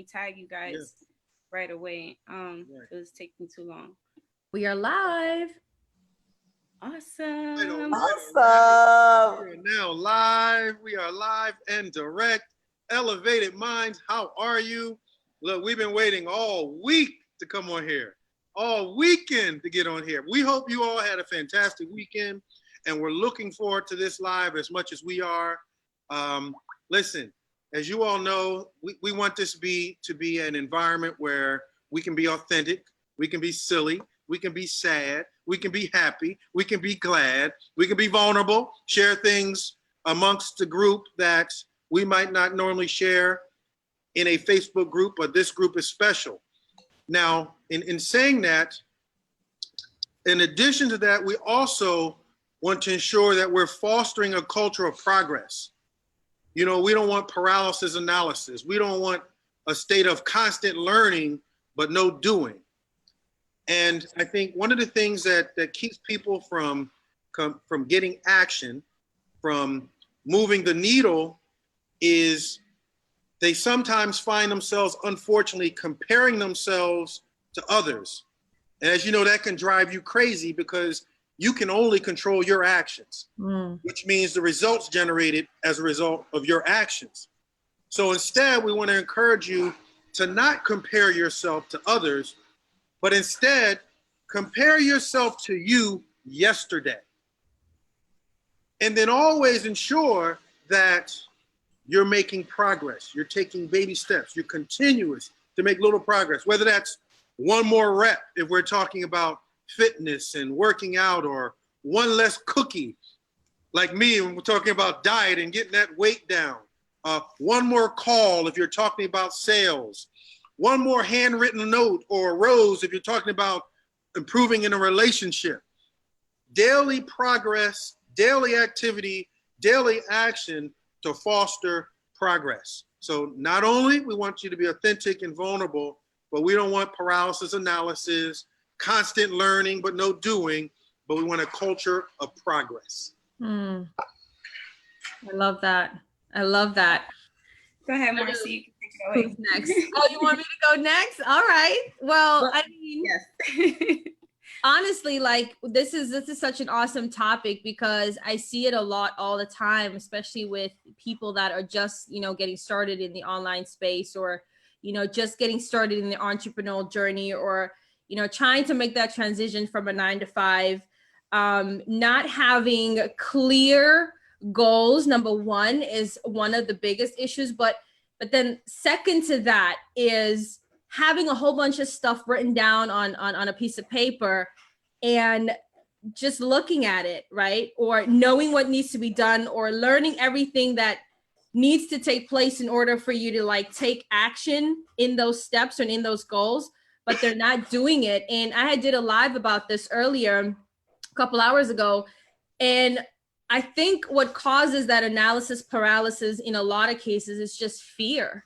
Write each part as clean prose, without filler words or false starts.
tag you guys right away. It was taking too long. We are live. Awesome. Awesome. We are now live. We are live and direct. Elevated Minds, how are you? Look, we've been waiting all week to come on here, all weekend to get on here. We hope you all had a fantastic weekend, and we're looking forward to this live as much as we are. Listen, as you all know, we want this to be an environment where we can be authentic, we can be silly, we can be sad, we can be happy, we can be glad, we can be vulnerable, share things amongst the group that we might not normally share in a Facebook group, but this group is special. Now, in saying that, in addition to that, we also want to ensure that we're fostering a culture of progress. You know, we don't want paralysis analysis. We don't want a state of constant learning, but no doing. And I think one of the things that keeps people from getting action, from moving the needle, is they sometimes find themselves, unfortunately, comparing themselves to others. And as you know, that can drive you crazy because you can only control your actions, which means the results generated as a result of your actions. So instead, we want to encourage you to not compare yourself to others, but instead compare yourself to you yesterday. And then always ensure that you're making progress. You're taking baby steps. You're continuous to make little progress, whether that's one more rep, if we're talking about fitness and working out, or one less cookie, like me, when we're talking about diet and getting that weight down. One more call, if you're talking about sales. One more handwritten note or rose, if you're talking about improving in a relationship. Daily progress, daily activity, daily action to foster progress. So not only we want you to be authentic and vulnerable, but we don't want paralysis analysis, constant learning, but no doing, but we want a culture of progress. I love that. I love that. Go ahead, Marcie. You can take it away. Who's next? Oh, you want me to go next? All right. Well, I mean, yes. honestly, like this is such an awesome topic because I see it a lot all the time, especially with people that are just, getting started in the online space, or, just getting started in the entrepreneurial journey, or, trying to make that transition from a 9-to-5, not having clear goals. Number one is one of the biggest issues, but then second to that is having a whole bunch of stuff written down on a piece of paper and just looking at it, right? Or knowing what needs to be done, or learning everything that needs to take place in order for you to take action in those steps and in those goals, but they're not doing it. And I did a live about this earlier, a couple hours ago, and I think what causes that analysis paralysis in a lot of cases is just fear.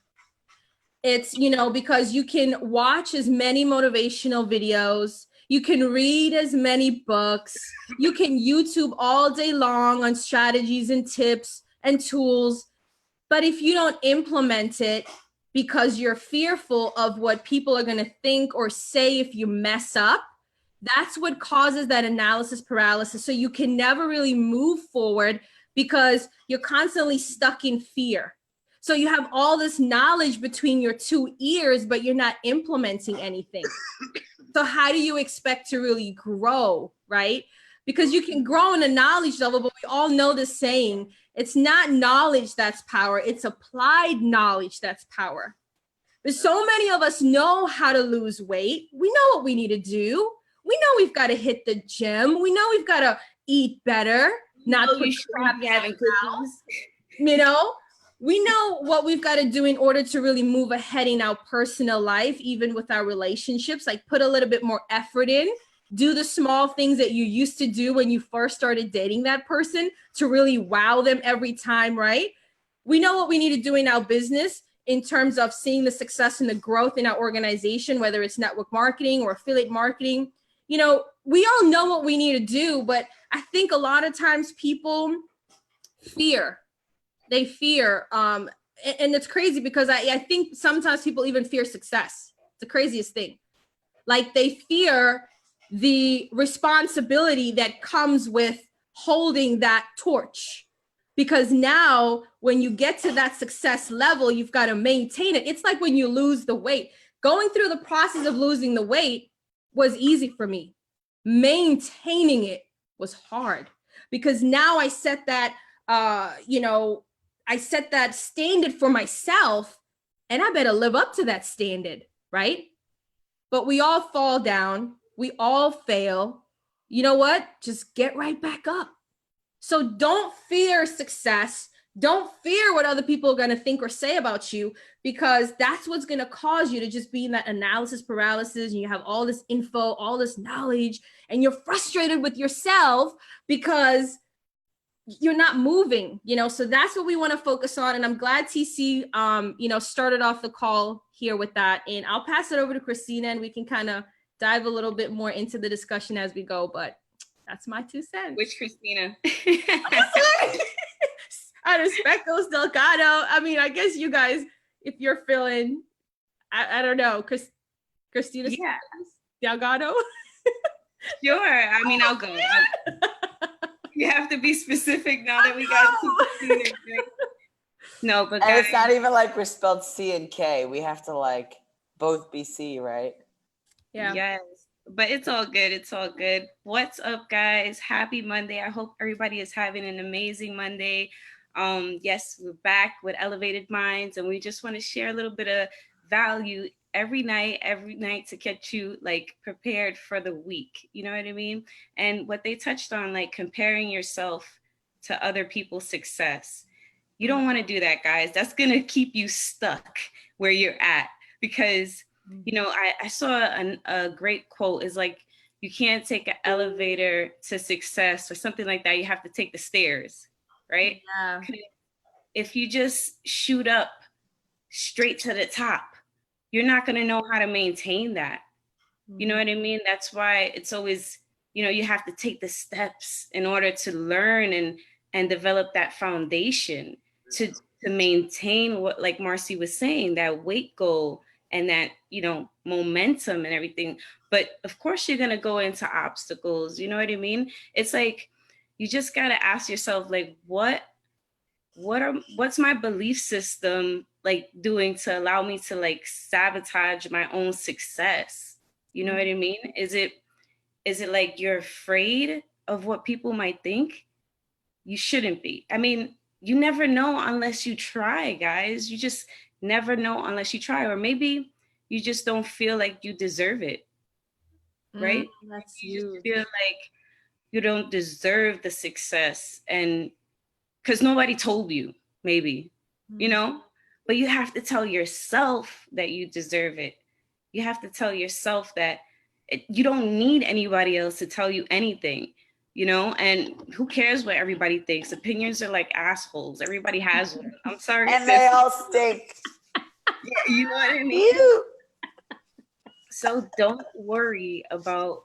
It's, because you can watch as many motivational videos, you can read as many books, you can YouTube all day long on strategies and tips and tools. But if you don't implement it because you're fearful of what people are going to think or say if you mess up, that's what causes that analysis paralysis. So you can never really move forward because you're constantly stuck in fear. So you have all this knowledge between your two ears, but you're not implementing anything. So how do you expect to really grow, right? Because you can grow in a knowledge level, but we all know the saying, it's not knowledge that's power, it's applied knowledge that's power. But so many of us know how to lose weight. We know what we need to do. We know we've got to hit the gym. We know we've got to eat better, not put crap having cookies. We know what we've got to do in order to really move ahead in our personal life, even with our relationships, like put a little bit more effort in, do the small things that you used to do when you first started dating that person to really wow them every time, right? We know what we need to do in our business in terms of seeing the success and the growth in our organization, whether it's network marketing or affiliate marketing. We all know what we need to do, but I think a lot of times people fear. They fear and it's crazy because I think sometimes people even fear success. It's the craziest thing. Like they fear the responsibility that comes with holding that torch. Because now when you get to that success level, you've got to maintain it. It's like when you lose the weight. Going through the process of losing the weight was easy for me. Maintaining it was hard because now I set that, I set that standard for myself and I better live up to that standard, right? But we all fall down. We all fail. You know what? Just get right back up. So don't fear success. Don't fear what other people are going to think or say about you, because that's what's going to cause you to just be in that analysis paralysis. And you have all this info, all this knowledge, and you're frustrated with yourself because you're not moving, so that's what we want to focus on. And I'm glad TC, started off the call here with that. And I'll pass it over to Christina and we can kind of dive a little bit more into the discussion as we go. But that's my 2 cents. Which Christina? Out of Speckles Delgado. I mean, I guess you guys, if you're feeling, I don't know, Christina Delgado. Sure. I mean, I'll go. You have to be specific now that we got Christina. No, but and it's not even like we're spelled C and K. We have to like both be C, right? Yeah. Yes. But it's all good. It's all good. What's up, guys? Happy Monday. I hope everybody is having an amazing Monday. Yes, we're back with Elevated Minds, and we just want to share a little bit of value every night to get you like prepared for the week. You know what I mean? And what they touched on, like comparing yourself to other people's success. You don't want to do that, guys. That's going to keep you stuck where you're at, because I saw a great quote is like, you can't take an elevator to success or something like that. You have to take the stairs, right? Yeah. If you just shoot up straight to the top, you're not going to know how to maintain that. You know what I mean? That's why it's always, you have to take the steps in order to learn and develop that foundation to maintain what, like Marsie was saying, that weight goal and that, momentum and everything. But of course you're going to go into obstacles. You know what I mean? It's like, you just got to ask yourself, like, what's my belief system like doing to allow me to like sabotage my own success? You know what I mean? Is it like you're afraid of what people might think? You shouldn't be. I mean, you never know unless you try, guys. You just never know unless you try. Or maybe you just don't feel like you deserve it, right? That's you just feel like you don't deserve the success, and because nobody told you, maybe, but you have to tell yourself that you deserve it. You have to tell yourself that you don't need anybody else to tell you anything, and who cares what everybody thinks? Opinions are like assholes. Everybody has one. I'm sorry. And they all stink. Yeah, you know what I mean? So don't worry about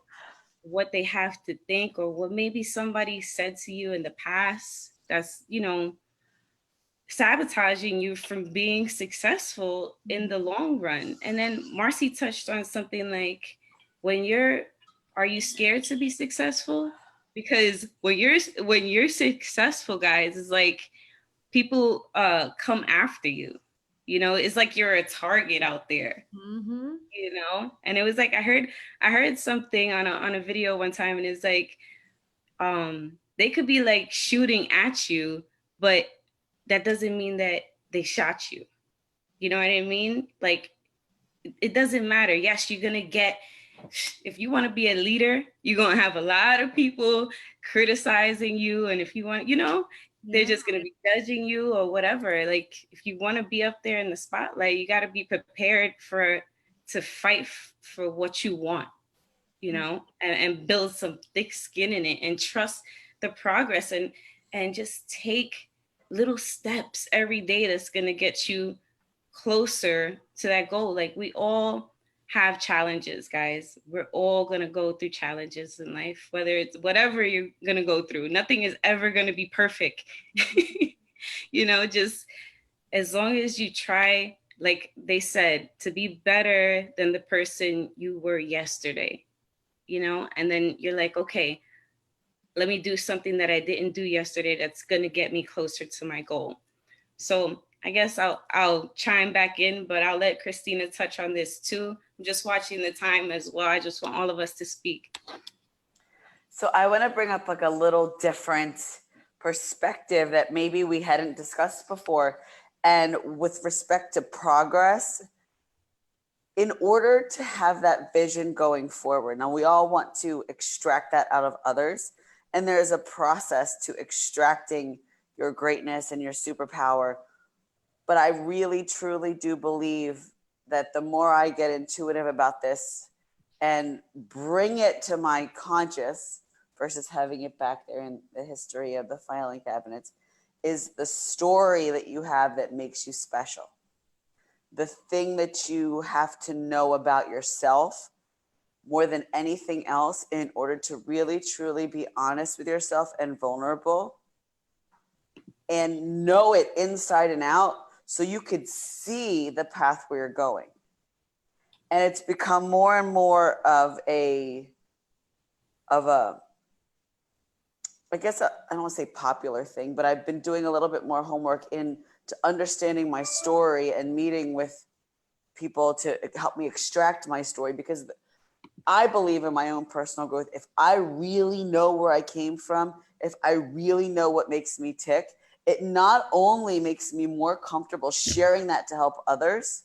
what they have to think or what maybe somebody said to you in the past that's, sabotaging you from being successful in the long run. And then Marsie touched on something like, are you scared to be successful? Because when you're successful, guys, it's like people come after you. It's like you're a target out there. And it was like I heard something on a video one time, and it's like they could be like shooting at you, but that doesn't mean that they shot you. You know what I mean? Like, it doesn't matter. Yes, you're gonna get, if you want to be a leader, you're gonna have a lot of people criticizing you, and if you want, they're just gonna be judging you or whatever. Like, if you want to be up there in the spotlight, you got to be prepared to fight for what you want, and build some thick skin in it and trust the progress and just take little steps every day that's going to get you closer to that goal. Like, we all have challenges, guys. We're all going to go through challenges in life, whether it's whatever you're going to go through. Nothing is ever going to be perfect. Just as long as you try, like they said, to be better than the person you were yesterday, you know, and then you're like, okay, let me do something that I didn't do yesterday that's going to get me closer to my goal. So I guess I'll chime back in, but I'll let Christina touch on this too. I'm just watching the time as well. I just want all of us to speak. So I want to bring up like a little different perspective that maybe we hadn't discussed before. And with respect to progress, in order to have that vision going forward, now we all want to extract that out of others. And there's a process to extracting your greatness and your superpower. But I really, truly do believe that the more I get intuitive about this and bring it to my conscious versus having it back there in the history of the filing cabinets, is the story that you have that makes you special. The thing that you have to know about yourself more than anything else in order to really, truly be honest with yourself and vulnerable and know it inside and out so you could see the path where you're going. And it's become more and more of a I guess I don't want to say popular thing, but I've been doing a little bit more homework into understanding my story and meeting with people to help me extract my story, because I believe in my own personal growth. If I really know where I came from, if I really know what makes me tick, it not only makes me more comfortable sharing that to help others,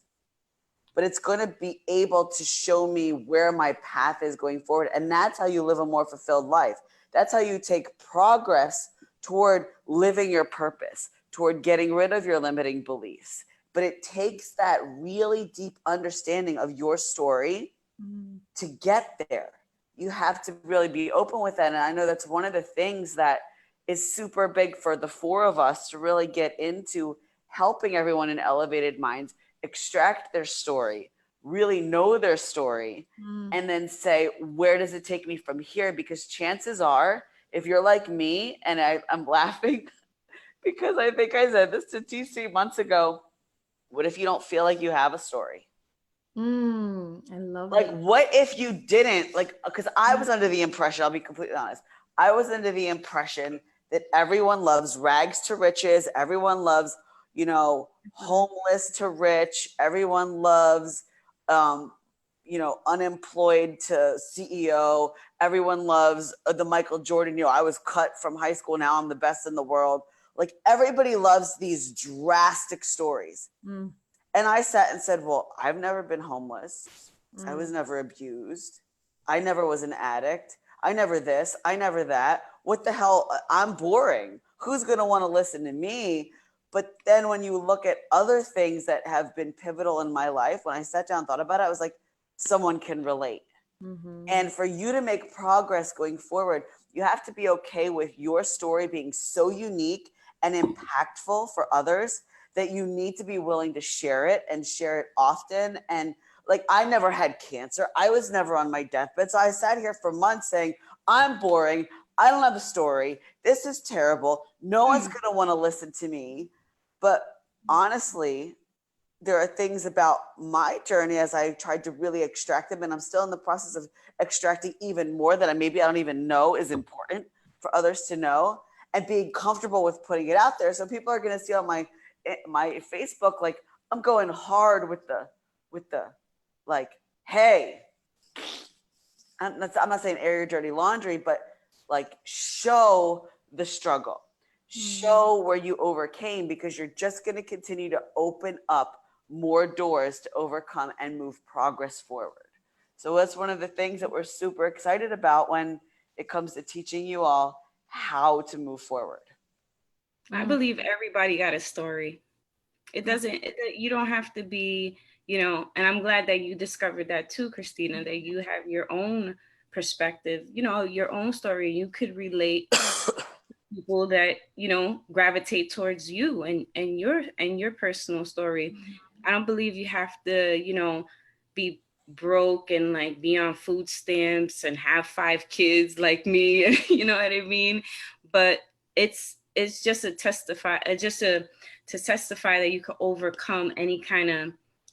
but it's going to be able to show me where my path is going forward. And that's how you live a more fulfilled life. That's how you take progress toward living your purpose, toward getting rid of your limiting beliefs. But it takes that really deep understanding of your story to get there. You have to really be open with that. And I know that's one of the things that is super big for the four of us to really get into helping everyone in Elevated Minds extract their story, really know their story, and then say, where does it take me from here? Because chances are, if you're like me, and I'm laughing because I think I said this to TC months ago, what if you don't feel like you have a story? I love like it. What if you didn't, like, because I was under the impression, I'll be completely honest, I was under the impression that everyone loves rags to riches, everyone loves, you know, homeless to rich, everyone loves you know, unemployed to CEO, everyone loves the Michael Jordan, you know, I was cut from high school, now I'm the best in the world. Like, everybody loves these drastic stories. And I sat and said, well, I've never been homeless. I was never abused. I never was an addict. I never this. I never that. What the hell? I'm boring. Who's going to want to listen to me? But then when you look at other things that have been pivotal in my life, when I sat down and thought about it, I was like, someone can relate. And for you to make progress going forward, you have to be okay with your story being so unique and impactful for others that you need to be willing to share it and share it often. And like, I never had cancer. I was never on my deathbed. So I sat here for months saying, I'm boring. I don't have a story. This is terrible. No one's going to want to listen to me. But honestly, there are things about my journey as I tried to really extract them, and I'm still in the process of extracting even more that maybe I don't even know is important for others to know, and being comfortable with putting it out there. So people are going to see on my Facebook, like, I'm going hard with the like, hey, I'm not saying air your dirty laundry, but like, show the struggle, show where you overcame, because you're just going to continue to open up more doors to overcome and move progress forward. So that's one of the things that we're super excited about when it comes to teaching you all how to move forward. I believe everybody got a story. It doesn't, you don't have to be, you know, and I'm glad that you discovered that too, Christina, that you have your own perspective, you know, your own story. You could relate to people that, you know, gravitate towards you and your personal story. I don't believe you have to, you know, be broke and like be on food stamps and have 5 kids like me, you know what I mean? But it's it's just a testify, just to testify that you can overcome any kind of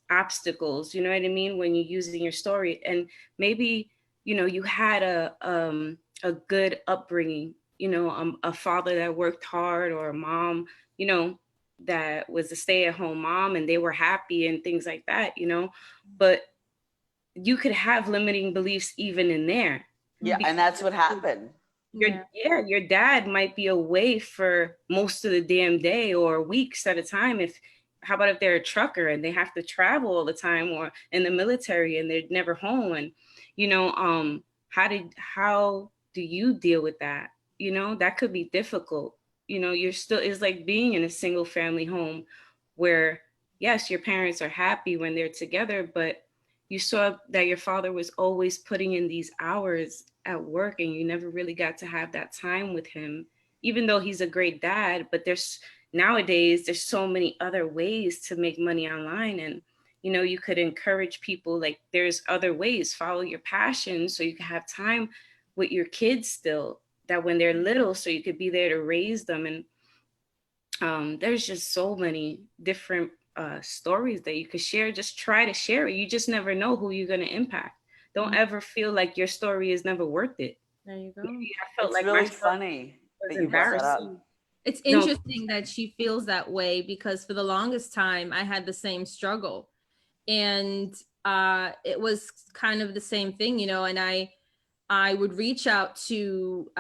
obstacles. You know what I mean? When you're using your story, and maybe you had a good upbringing. A father that worked hard, or a mom, that was a stay-at-home mom, and they were happy and things like that. But you could have limiting beliefs even in there. Yeah, and that's what happened. Your dad might be away for most of the damn day or weeks at a time. How about if they're a trucker and they have to travel all the time, or in the military and they're never home? And how do you deal with that? That could be difficult. You're still, it's like being in a single family home where, yes, your parents are happy when they're together, but you saw that your father was always putting in these hours at work, and you never really got to have that time with him, even though he's a great dad. But nowadays there's so many other ways to make money online, and you could encourage people, like, there's other ways. Follow your passion so you can have time with your kids still, that when they're little, so you could be there to raise them. And there's just so many different stories that you could share. Just try to share it. You just never know who you're going to impact. Don't ever feel like your story is never worth it. There you go. I felt it's like really funny that you brought that up. It's interesting that she feels that way, because for the longest time I had the same struggle, and it was kind of the same thing, and I would reach out to,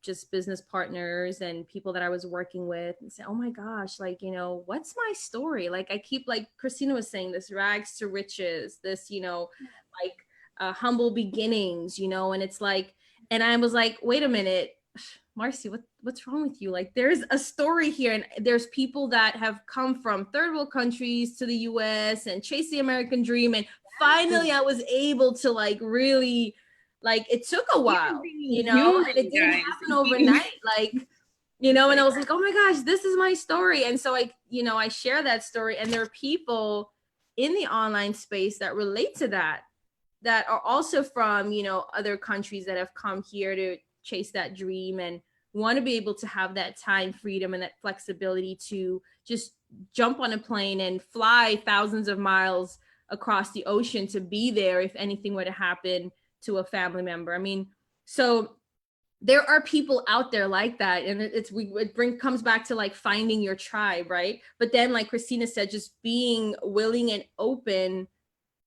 just business partners and people that I was working with and say, oh my gosh, like, what's my story? Like, I keep, like Christina was saying, this rags to riches, this, humble beginnings, and it's like, and I was like, wait a minute, Marsie, what's wrong with you? Like, there's a story here, and there's people that have come from third world countries to the US and chase the American dream. And finally I was able to, like, really, like, it took a while, and it didn't happen overnight. Like, and I was like, oh my gosh, this is my story. And so I share that story, and there are people in the online space that relate to that are also from, other countries that have come here to chase that dream and want to be able to have that time freedom and that flexibility to just jump on a plane and fly thousands of miles across the ocean to be there if anything were to happen to a family member. I mean, so there are people out there like that, and it comes back to, like, finding your tribe, right? But then, like Christina said, just being willing and open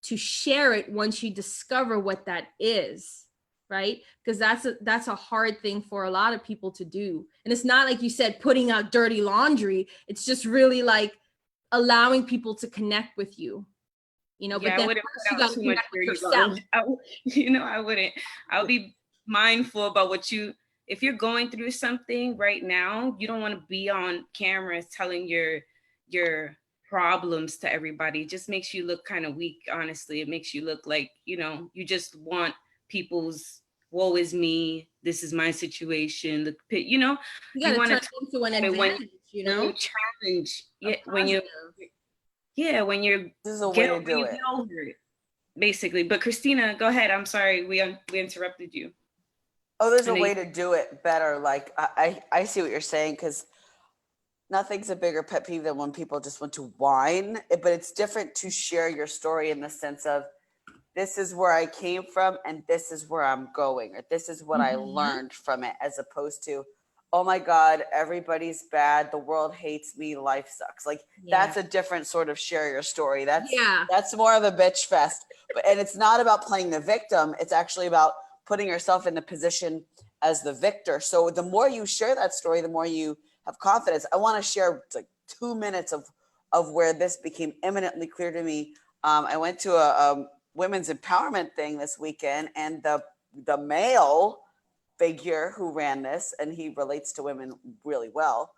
to share it once you discover what that is, right? Because that's a hard thing for a lot of people to do. And it's not, like you said, putting out dirty laundry. It's just really, like, allowing people to connect with you. But then I wouldn't put out too much dirty laundry. I wouldn't. I'll be mindful about if you're going through something right now, you don't want to be on camera telling your problems to everybody. It just makes you look kind of weak, honestly. It makes you look like, you just want people's woe is me, this is my situation. You want to turn into an advantage, when you challenge, when you're this is a way to do it. Over it, basically. But Christina, go ahead. I'm sorry, we interrupted you. Oh, there's a way to do it better. Like, I see what you're saying, because nothing's a bigger pet peeve than when people just want to whine. But it's different to share your story in the sense of, this is where I came from and this is where I'm going, or this is what I learned from it, as opposed to, oh my God, everybody's bad, the world hates me, life sucks. Like, that's a different sort of share your story. That's more of a bitch fest. And it's not about playing the victim. It's actually about putting yourself in the position as the victor. So the more you share that story, the more you have confidence. I want to share, like, 2 minutes of where this became eminently clear to me. I went to a women's empowerment thing this weekend, and the male figure who ran this, and he relates to women really well,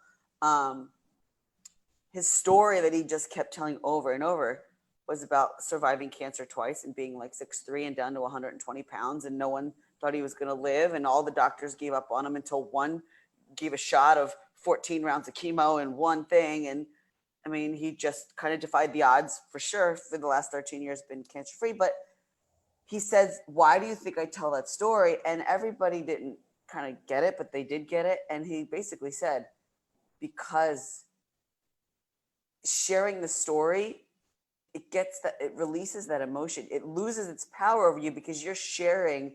his story that he just kept telling over and over was about surviving cancer twice and being like 6'3" and down to 120 pounds, and no one thought he was going to live, and all the doctors gave up on him until one gave a shot of 14 rounds of chemo and one thing. And I mean, he just kind of defied the odds, for sure. For the last 13 years, been cancer-free. But he says, why do you think I tell that story? And everybody didn't kind of get it, but they did get it. And he basically said, because sharing the story, it releases that emotion. It loses its power over you because you're sharing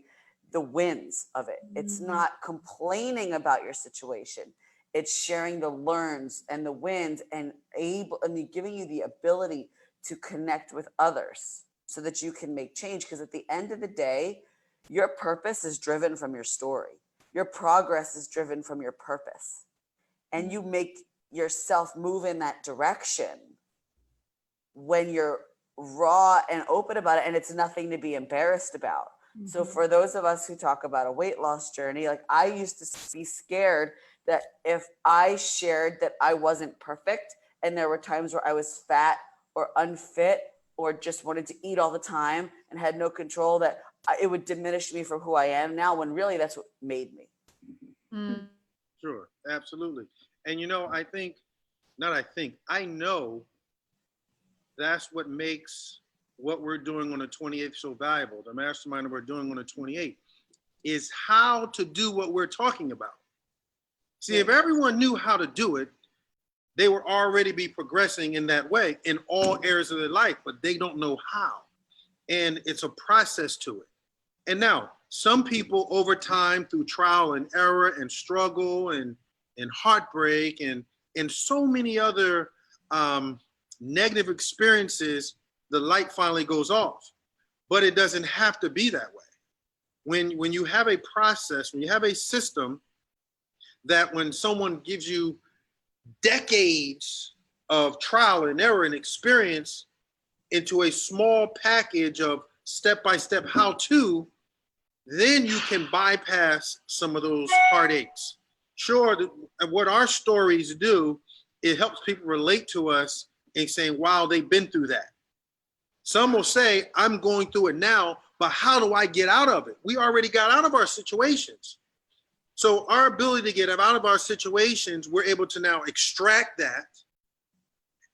the wins of it. It's not complaining about your situation. It's sharing the learns and the wins and giving you the ability to connect with others so that you can make change. Because at the end of the day, your purpose is driven from your story. Your progress is driven from your purpose. And you make yourself move in that direction when you're raw and open about it, and it's nothing to be embarrassed about. So for those of us who talk about a weight loss journey, like I used to be scared that if I shared that I wasn't perfect and there were times where I was fat or unfit or just wanted to eat all the time and had no control, that it would diminish me for who I am now, when really that's what made me. Sure, absolutely. And I know that's what makes what we're doing on the 28th so valuable. The mastermind that we're doing on the 28th is how to do what we're talking about. See, if everyone knew how to do it, they would already be progressing in that way in all areas of their life, but they don't know how. And it's a process to it. And now, some people over time, through trial and error and struggle and heartbreak and so many other negative experiences, the light finally goes off. But it doesn't have to be that way. When you have a process, when you have a system that when someone gives you decades of trial and error and experience into a small package of step-by-step how-to, then you can bypass some of those heartaches. Sure, what our stories do, it helps people relate to us and saying, wow, they've been through that. Some will say, I'm going through it now, but how do I get out of it? We already got out of our situations. So our ability to get out of our situations, we're able to now extract that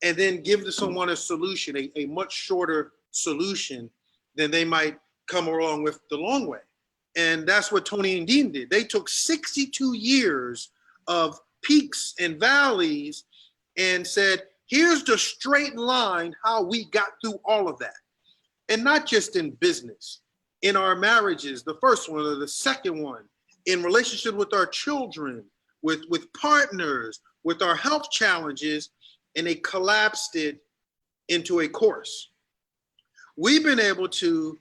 and then give to someone a solution, a much shorter solution than they might come along with the long way. And that's what Tony and Dean did. They took 62 years of peaks and valleys and said, here's the straight line how we got through all of that. And not just in business, in our marriages, the first one or the second one, in relationship with our children, with partners, with our health challenges, and they collapsed it into a course. We've been able to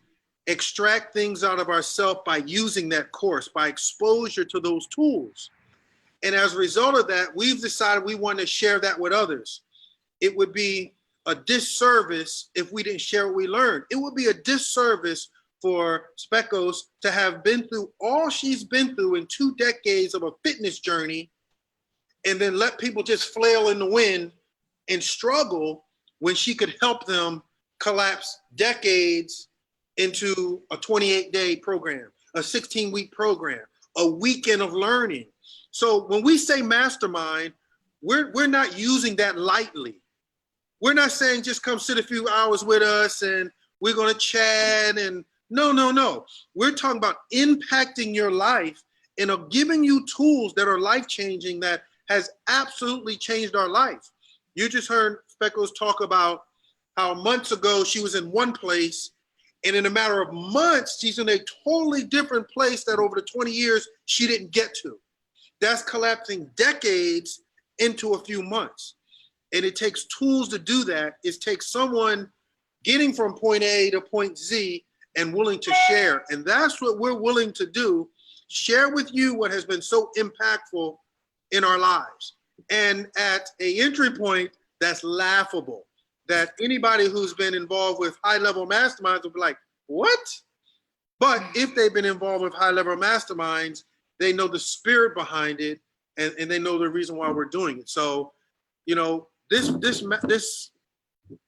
extract things out of ourselves by using that course, by exposure to those tools. And as a result of that, we've decided we want to share that with others. It would be a disservice if we didn't share what we learned. It would be a disservice for Speckles to have been through all she's been through in 2 decades of a fitness journey and then let people just flail in the wind and struggle when she could help them collapse decades into a 28-day program, a 16-week program, a weekend of learning. So when we say mastermind, we're not using that lightly. We're not saying just come sit a few hours with us and we're going to chat and no. We're talking about impacting your life and giving you tools that are life-changing, that has absolutely changed our life. You just heard Speckles talk about how months ago she was in one place, and in a matter of months, she's in a totally different place that over the 20 years she didn't get to. That's collapsing decades into a few months. And it takes tools to do that. It takes someone getting from point A to point Z and willing to share. And that's what we're willing to do. Share with you what has been so impactful in our lives. And at an entry point that's laughable, that anybody who's been involved with high-level masterminds will be like, what? But if they've been involved with high-level masterminds, they know the spirit behind it, and they know the reason why we're doing it. So, you know, this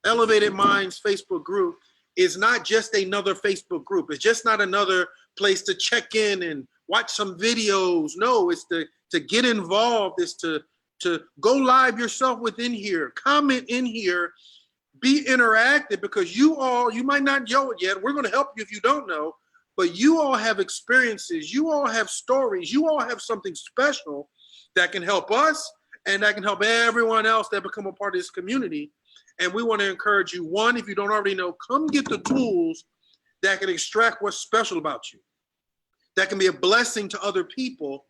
Elevated Minds Facebook group is not just another Facebook group. It's just not another place to check in and watch some videos. No, it's to get involved. It's to go live yourself within here, comment in here, be interactive, because you might not know it yet. We're going to help you if you don't know, but you all have experiences, you all have stories, you all have something special that can help us and that can help everyone else that become a part of this community. And we want to encourage you, one, if you don't already know, come get the tools that can extract what's special about you, that can be a blessing to other people.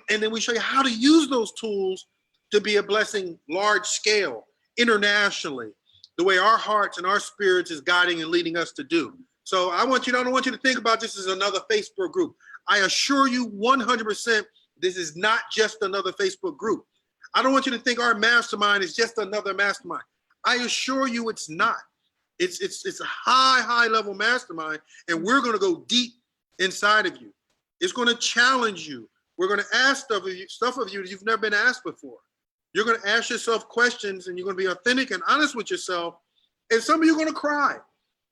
And then we show you how to use those tools to be a blessing large scale, internationally, the way our hearts and our spirits is guiding and leading us to do. So I don't want you to think about this as another Facebook group. I assure you 100%, this is not just another Facebook group. I don't want you to think our mastermind is just another mastermind. I assure you it's not. It's a high level mastermind, and we're going to go deep inside of you. It's going to challenge you. We're going to ask stuff of you that you've never been asked before. You're going to ask yourself questions, and you're going to be authentic and honest with yourself. And some of you are going to cry.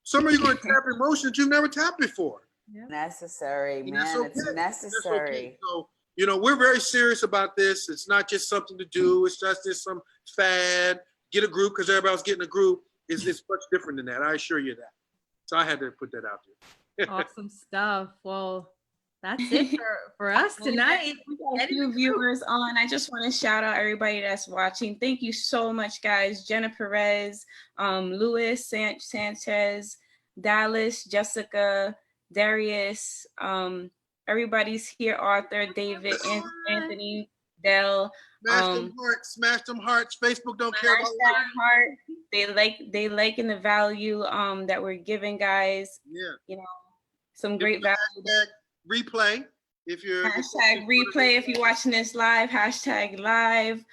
Some of you are going to tap emotions you've never tapped before. Necessary, And man. okay. It's necessary. Okay. So, we're very serious about this. It's not just something to do. It's just some fad. Get a group because everybody's getting a group. It's much different than that. I assure you that. So I had to put that out there. Awesome stuff. Well, that's it for us tonight. We got a few viewers on. I just want to shout out everybody that's watching. Thank you so much, guys. Jenna Perez, Luis Sanchez, Dallas, Jessica, Darius, everybody's here. Arthur, David, Anthony, Dell. Smash them hearts. Facebook don't care about heart. They liking the value that we're giving, guys. Yeah. Some great value. Replay if you're replay if you're watching this live, #live.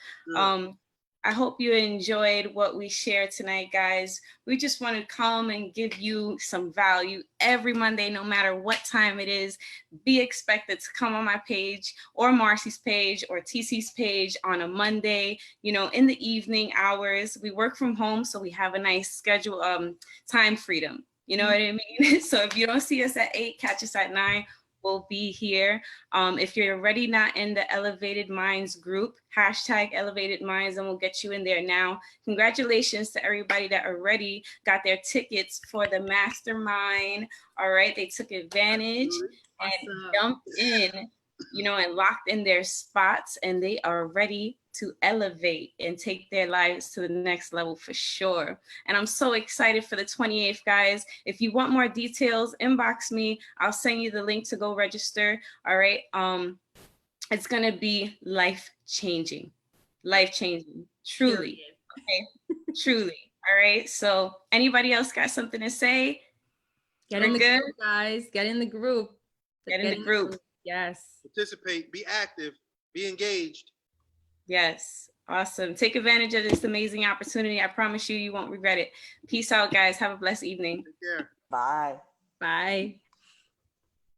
I hope you enjoyed what we shared tonight, guys. We just want to come and give you some value every Monday, no matter what time it is. Be expected to come on my page or Marsie's page or TC's page on a Monday, in the evening hours. We work from home, so we have a nice schedule, time freedom. You know what I mean? So if you don't see us at 8, catch us at 9. We'll be here. If you're already not in the Elevated Minds group, #Elevated Minds, and we'll get you in there now. Congratulations to everybody that already got their tickets for the mastermind. All right, they took advantage and jumped in, and locked in their spots, and they are ready to elevate and take their lives to the next level for sure. And I'm so excited for the 28th, guys. If you want more details, inbox me. I'll send you the link to go register. All right. It's gonna be life-changing, truly. Okay, truly. All right. So anybody else got something to say? Get in the group, guys. Get in the group. Get in the group. Yes. Participate. Be active. Be engaged. Yes. Awesome. Take advantage of this amazing opportunity. I promise you won't regret it. Peace out, guys. Have a blessed evening. Take care. Bye. Bye.